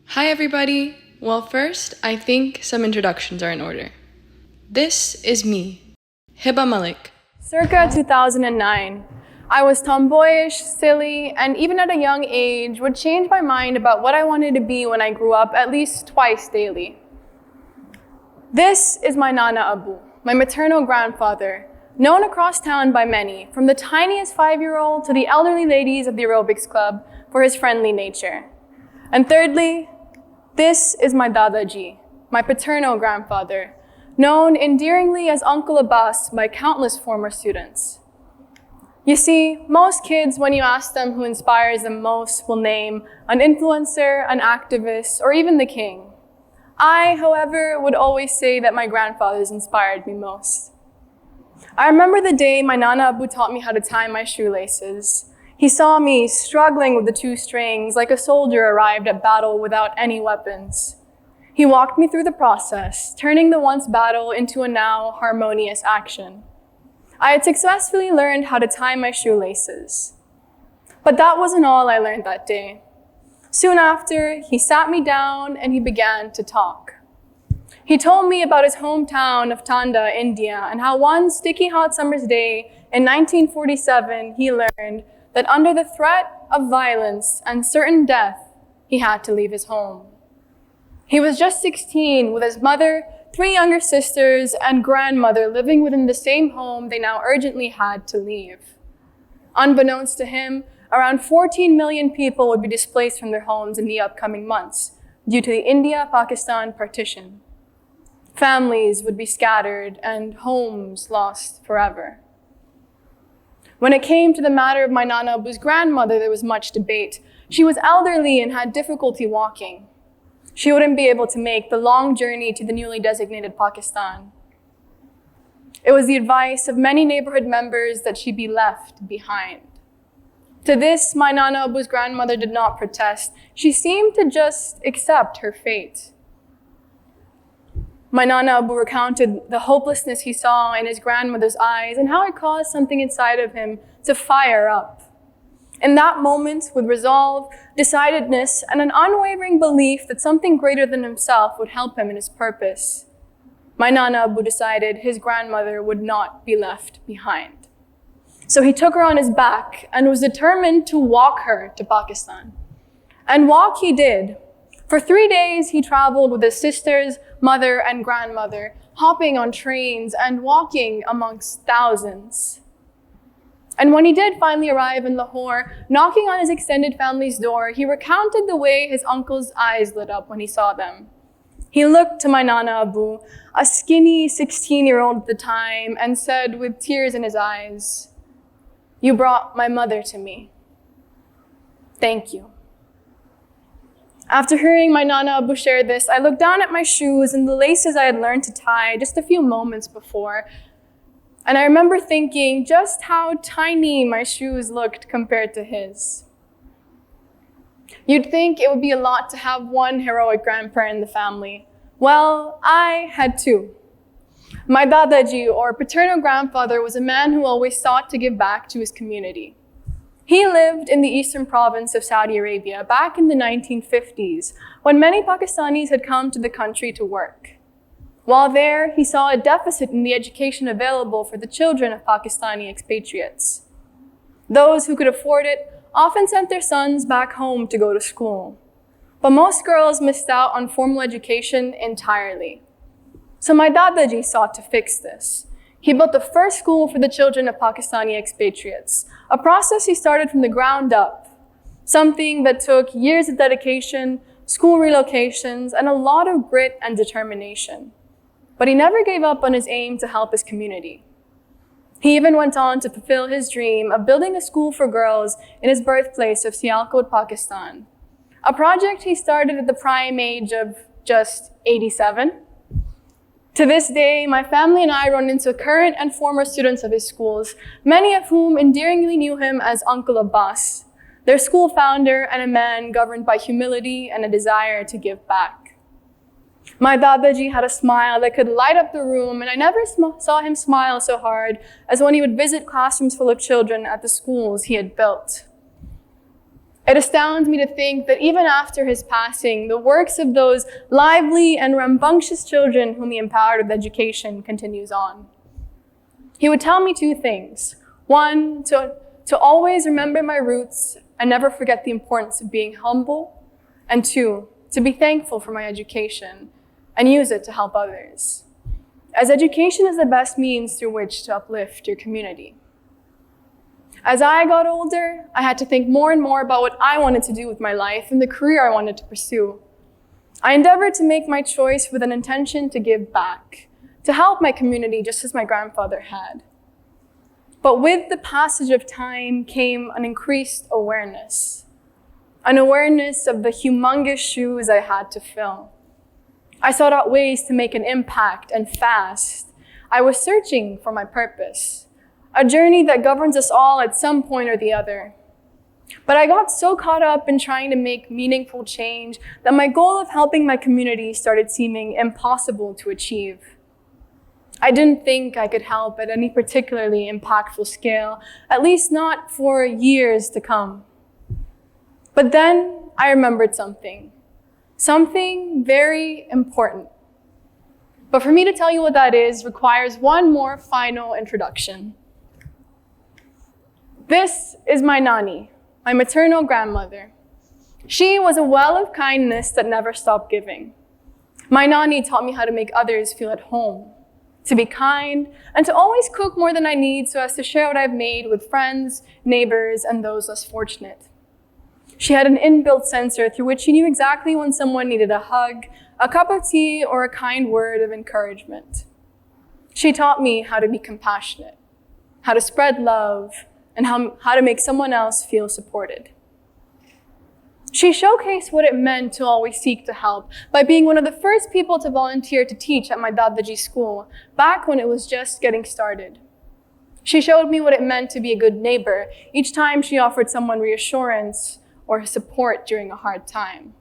Hi everybody! Well, first, I think some introductions are in order. This is me, Heba Malik. Circa 2009, I was tomboyish, silly, and even at a young age would change my mind about what I wanted to be when I grew up at least twice daily. This is my Nana Abu, my maternal grandfather, known across town by many, from the tiniest 5-year-old to the elderly ladies of the aerobics club, for his friendly nature. And thirdly, this is my Dadaji, my paternal grandfather, known endearingly as Uncle Abbas by countless former students. You see, most kids, when you ask them who inspires them most, will name an influencer, an activist, or even the king. I, however, would always say that my grandfathers inspired me most. I remember the day my Nana Abu taught me how to tie my shoelaces. He saw me struggling with the 2 strings like a soldier arrived at battle without any weapons. He walked me through the process, turning the once battle into a now harmonious action. I had successfully learned how to tie my shoelaces. But that wasn't all I learned that day. Soon after, he sat me down and he began to talk. He told me about his hometown of Tanda, India, and how one sticky hot summer's day in 1947, he learned that under the threat of violence and certain death, he had to leave his home. He was just 16 with his mother, 3 younger sisters, and grandmother living within the same home they now urgently had to leave. Unbeknownst to him, around 14 million people would be displaced from their homes in the upcoming months due to the India-Pakistan partition. Families would be scattered and homes lost forever. When it came to the matter of my Nana Abu's grandmother, there was much debate. She was elderly and had difficulty walking. She wouldn't be able to make the long journey to the newly designated Pakistan. It was the advice of many neighborhood members that she be left behind. To this, my Nana Abu's grandmother did not protest. She seemed to just accept her fate. My Nana Abu recounted the hopelessness he saw in his grandmother's eyes and how it caused something inside of him to fire up. In that moment, with resolve, decidedness, and an unwavering belief that something greater than himself would help him in his purpose, my Nana Abu decided his grandmother would not be left behind. So he took her on his back and was determined to walk her to Pakistan. And walk he did. For 3 days, he traveled with his sisters, mother, and grandmother, hopping on trains and walking amongst thousands. And when he did finally arrive in Lahore, knocking on his extended family's door, he recounted the way his uncle's eyes lit up when he saw them. He looked to my Nana Abu, a skinny 16-year-old at the time, and said with tears in his eyes, "You brought my mother to me. Thank you." After hearing my Nana Abu share this, I looked down at my shoes and the laces I had learned to tie just a few moments before. And I remember thinking just how tiny my shoes looked compared to his. You'd think it would be a lot to have one heroic grandparent in the family. Well, I had 2. My Dadaji, or paternal grandfather, was a man who always sought to give back to his community. He lived in the eastern province of Saudi Arabia back in the 1950s, when many Pakistanis had come to the country to work. While there, he saw a deficit in the education available for the children of Pakistani expatriates. Those who could afford it often sent their sons back home to go to school. But most girls missed out on formal education entirely. So my Dadaji sought to fix this. He built the first school for the children of Pakistani expatriates, a process he started from the ground up, something that took years of dedication, school relocations, and a lot of grit and determination. But he never gave up on his aim to help his community. He even went on to fulfill his dream of building a school for girls in his birthplace of Sialkot, Pakistan, a project he started at the prime age of just 87. To this day, my family and I run into current and former students of his schools, many of whom endearingly knew him as Uncle Abbas, their school founder and a man governed by humility and a desire to give back. My Dadaji had a smile that could light up the room, and I never saw him smile so hard as when he would visit classrooms full of children at the schools he had built. It astounds me to think that even after his passing, the works of those lively and rambunctious children whom he empowered with education continues on. He would tell me two things. One, to always remember my roots and never forget the importance of being humble. And two, to be thankful for my education and use it to help others, as education is the best means through which to uplift your community. As I got older, I had to think more and more about what I wanted to do with my life and the career I wanted to pursue. I endeavored to make my choice with an intention to give back, to help my community just as my grandfather had. But with the passage of time came an increased awareness, an awareness of the humongous shoes I had to fill. I sought out ways to make an impact, and fast. I was searching for my purpose, a journey that governs us all at some point or the other. But I got so caught up in trying to make meaningful change that my goal of helping my community started seeming impossible to achieve. I didn't think I could help at any particularly impactful scale, at least not for years to come. But then I remembered something very important. But for me to tell you what that is requires one more final introduction. This is my nani, my maternal grandmother. She was a well of kindness that never stopped giving. My nani taught me how to make others feel at home, to be kind, and to always cook more than I need so as to share what I've made with friends, neighbors, and those less fortunate. She had an inbuilt sensor through which she knew exactly when someone needed a hug, a cup of tea, or a kind word of encouragement. She taught me how to be compassionate, how to spread love, and how to make someone else feel supported. She showcased what it meant to always seek to help by being one of the first people to volunteer to teach at my dadaji school, back when it was just getting started. She showed me what it meant to be a good neighbor each time she offered someone reassurance or support during a hard time,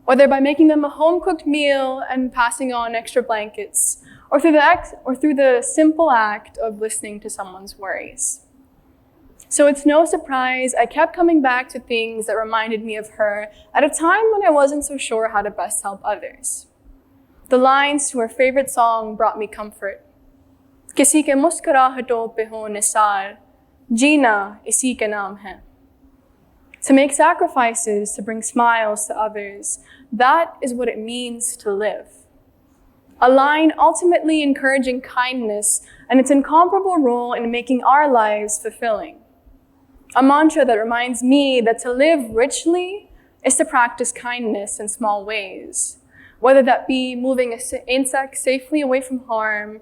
whether by making them a home-cooked meal and passing on extra blankets, or through the simple act of listening to someone's worries. So it's no surprise I kept coming back to things that reminded me of her at a time when I wasn't so sure how to best help others. The lines to her favorite song brought me comfort. Kisi ke muskurahaton pe ho nisar, jeena isi ke naam hai. To make sacrifices to bring smiles to others, that is what it means to live. A line ultimately encouraging kindness and its incomparable role in making our lives fulfilling. A mantra that reminds me that to live richly is to practice kindness in small ways, whether that be moving an insect safely away from harm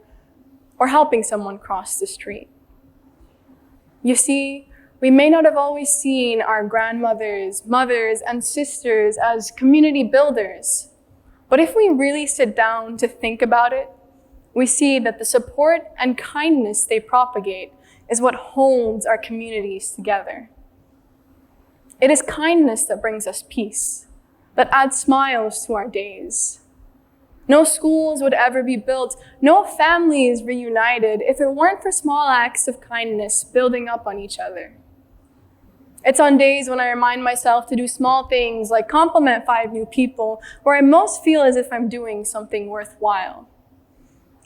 or helping someone cross the street. You see, we may not have always seen our grandmothers, mothers, and sisters as community builders, but if we really sit down to think about it, we see that the support and kindness they propagate is what holds our communities together. It is kindness that brings us peace, that adds smiles to our days. No schools would ever be built, no families reunited if it weren't for small acts of kindness building up on each other. It's on days when I remind myself to do small things like compliment 5 new people where I most feel as if I'm doing something worthwhile.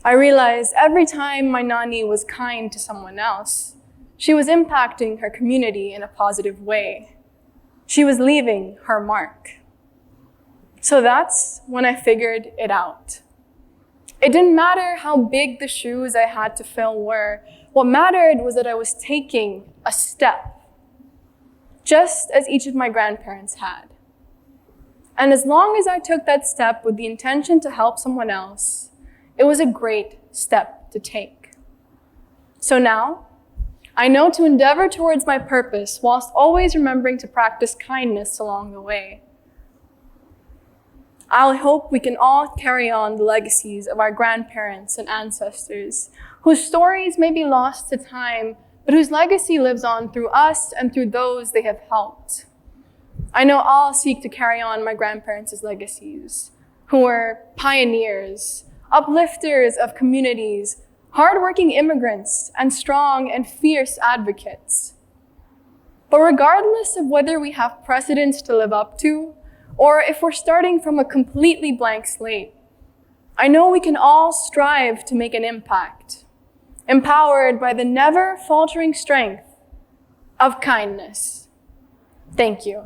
I realized every time my nani was kind to someone else, she was impacting her community in a positive way. She was leaving her mark. So that's when I figured it out. It didn't matter how big the shoes I had to fill were. What mattered was that I was taking a step, just as each of my grandparents had. And as long as I took that step with the intention to help someone else, it was a great step to take. So now, I know to endeavor towards my purpose whilst always remembering to practice kindness along the way. I hope we can all carry on the legacies of our grandparents and ancestors, whose stories may be lost to time, but whose legacy lives on through us and through those they have helped. I know I'll seek to carry on my grandparents' legacies, who were pioneers, uplifters of communities, hardworking immigrants, and strong and fierce advocates. But regardless of whether we have precedents to live up to, or if we're starting from a completely blank slate, I know we can all strive to make an impact, empowered by the never faltering strength of kindness. Thank you.